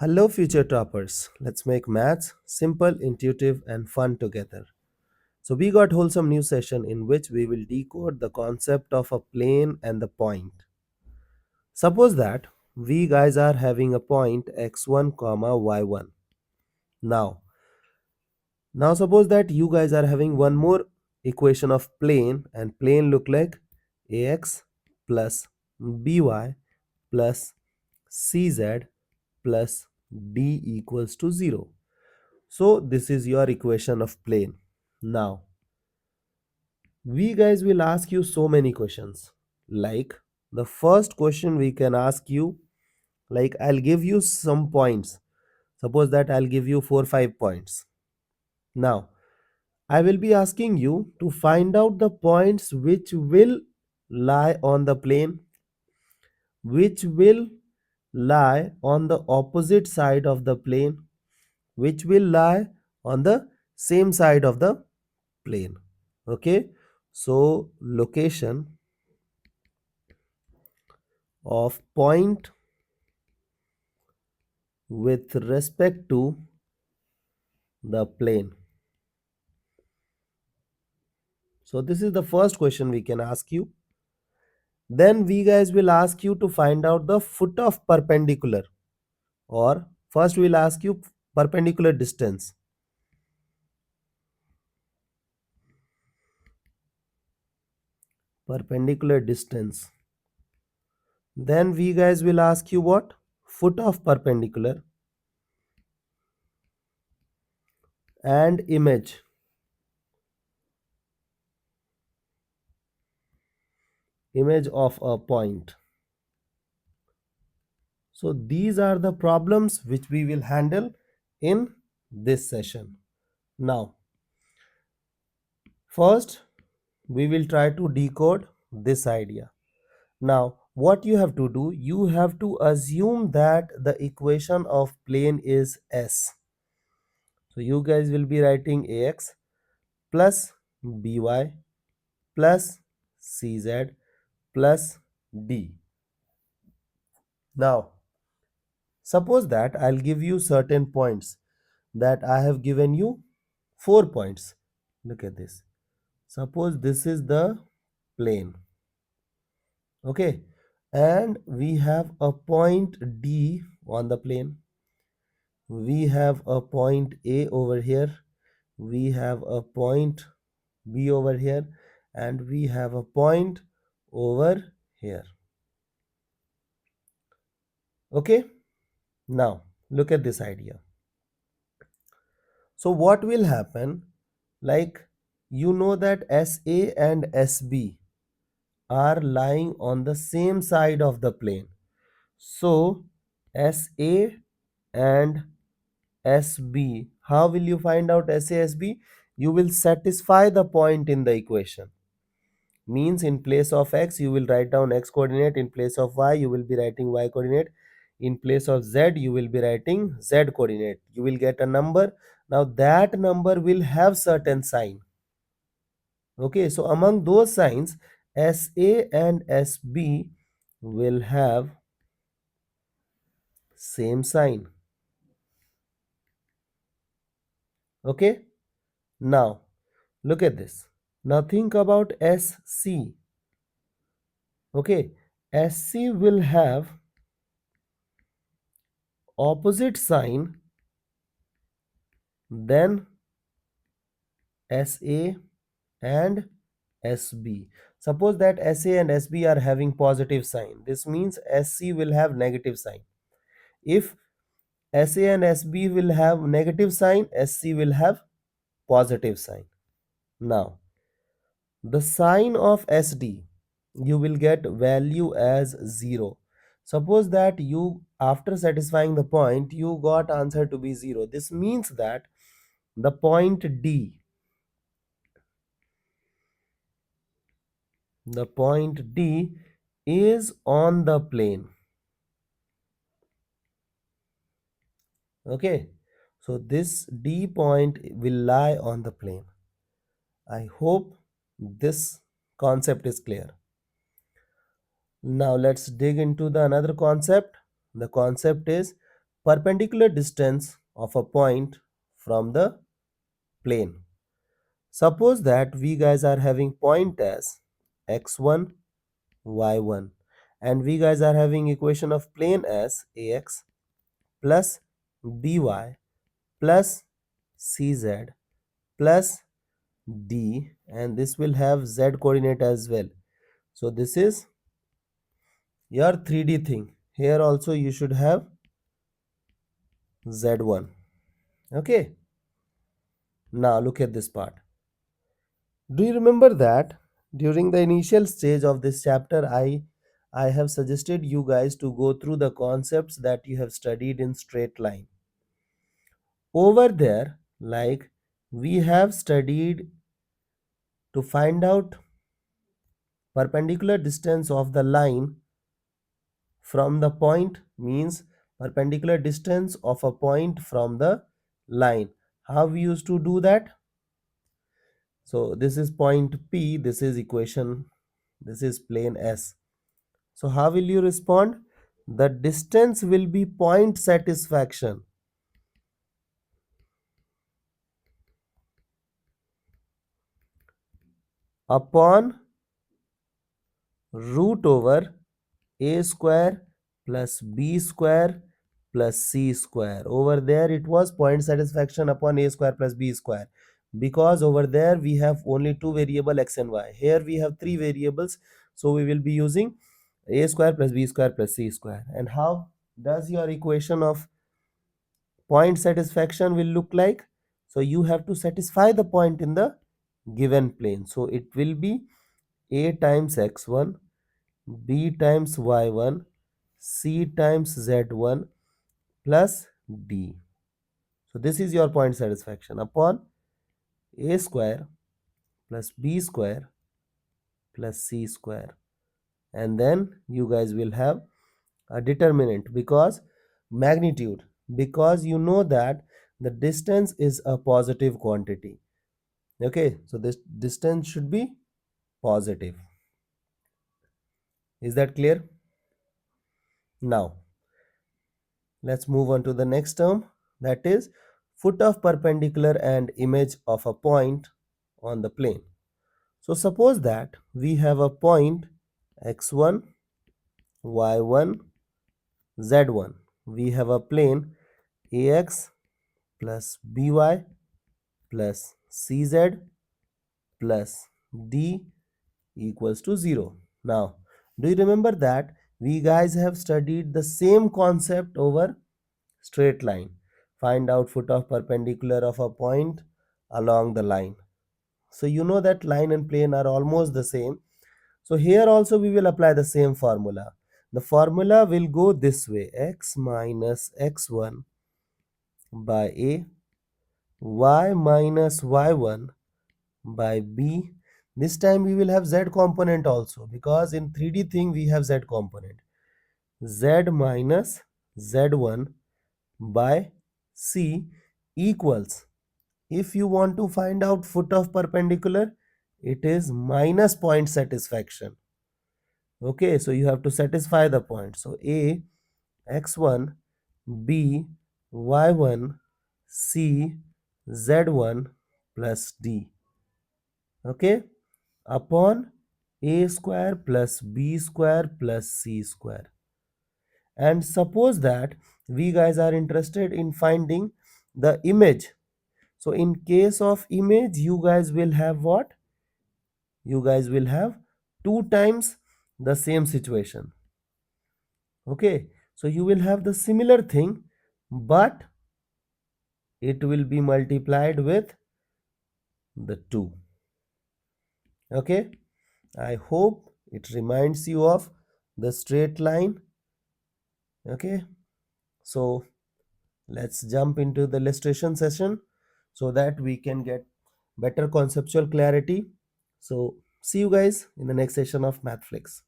Hello, future toppers. Let's make maths simple, intuitive, and fun together. So, we got wholesome new session in which we will decode the concept of a plane and the point. Suppose that we guys are having a point x1 comma y1. Now, now suppose that you guys are having one more equation of plane, and plane look like ax plus by plus cz plus d equals to 0. So this is your equation of plane. Now we guys will ask you so many questions. Like the first question we can ask you, like I'll give you some points. Suppose that I'll give you 4 5 points. Now I will be asking you to find out the points which will lie on the plane, which will lie on the opposite side of the plane, which will lie on the same side of the plane. Okay, so location of point with respect to the plane. So this is the first question we can ask you. Then we guys will ask you to find out the foot of perpendicular, or first we'll ask you perpendicular distance. Perpendicular distance. Then we guys will ask you what? Foot of perpendicular and image. Image of a point. So these are the problems which we will handle in this session. Now, first we will try to decode this idea. Now, what you have to do, you have to assume that the equation of plane is S. So you guys will be writing AX plus BY plus CZ plus D. Now, suppose that I'll give you certain points, that I have given you 4 points. Look at this. Suppose this is the plane. Okay. And we have a point D on the plane. We have a point A over here. We have a point B over here. And we have a point over here. Okay. Now, look at this idea. So what will happen, like you know that SA and SB are lying on the same side of the plane. So SA and SB, how will you find out SA SB? You will satisfy the point in the equation. Means in place of x you will write down x coordinate, in place of y you will be writing y coordinate, in place of z you will be writing z coordinate. You will get a number. Now that number will have certain sign. Okay, so among those signs, SA and SB will have same sign. Okay, now look at this. Now think about SC. Okay, SC will have opposite sign than SA and SB. Suppose that SA and SB are having positive sign. This means SC will have negative sign. If SA and SB will have negative sign, SC will have positive sign. Now, the sign of SD, you will get value as 0. Suppose that you, after satisfying the point, you got answer to be 0. This means that the point D, the point D is on the plane. Okay, so this D point will lie on the plane. I hope this concept is clear. Now let's dig into the another concept. The concept is perpendicular distance of a point from the plane. Suppose that we guys are having point as x1, y1, and we guys are having equation of plane as ax plus by plus cz plus d, and this will have z coordinate as well. So this is your 3D thing. Here also you should have z1. Okay, now look at this part. Do you remember that during the initial stage of this chapter I have suggested you guys to go through the concepts that you have studied in straight line. Over there, like, we have studied to find out perpendicular distance of the line from the point, means perpendicular distance of a point from the line. How we used to do that? So this is point P, this is equation, this is plane S. So how will you respond? The distance will be point satisfaction upon root over a square plus b square plus c square. Over there it was point satisfaction upon a square plus b square, because over there we have only two variable x and y. Here we have three variables, so we will be using a square plus b square plus c square. And how does your equation of point satisfaction will look like? So you have to satisfy the point in the given plane. So it will be a times x1, b times y1, c times z1 plus d. So this is your point satisfaction upon a square plus b square plus c square. And then you guys will have a determinant, because magnitude, because you know that the distance is a positive quantity. Okay, so this distance should be positive. Is that clear? Now let's move on to the next term, that is foot of perpendicular and image of a point on the plane. So suppose that we have a point x1, y1, z1. We have a plane ax plus by plus cz plus d equals to 0. Now, do you remember that we guys have studied the same concept over straight line? Find out foot of perpendicular of a point along the line. So you know that line and plane are almost the same. So here also we will apply the same formula. The formula will go this way: x minus x1 by a, y minus y1 by b. This time we will have z component also, because in 3D thing we have z component. Z minus z1 by c equals, if you want to find out foot of perpendicular, it is minus point satisfaction. Okay, so you have to satisfy the point. So a x1, b y1, c z1 plus d. Okay, upon a square plus b square plus c square. And suppose that we guys are interested in finding the image. So in case of image, you guys will have what? You guys will have 2 times the same situation. Okay, so you will have the similar thing, but it will be multiplied with the 2. Okay, I hope it reminds you of the straight line. Okay, so let's jump into the illustration session so that we can get better conceptual clarity. So see you guys in the next session of MathFlix.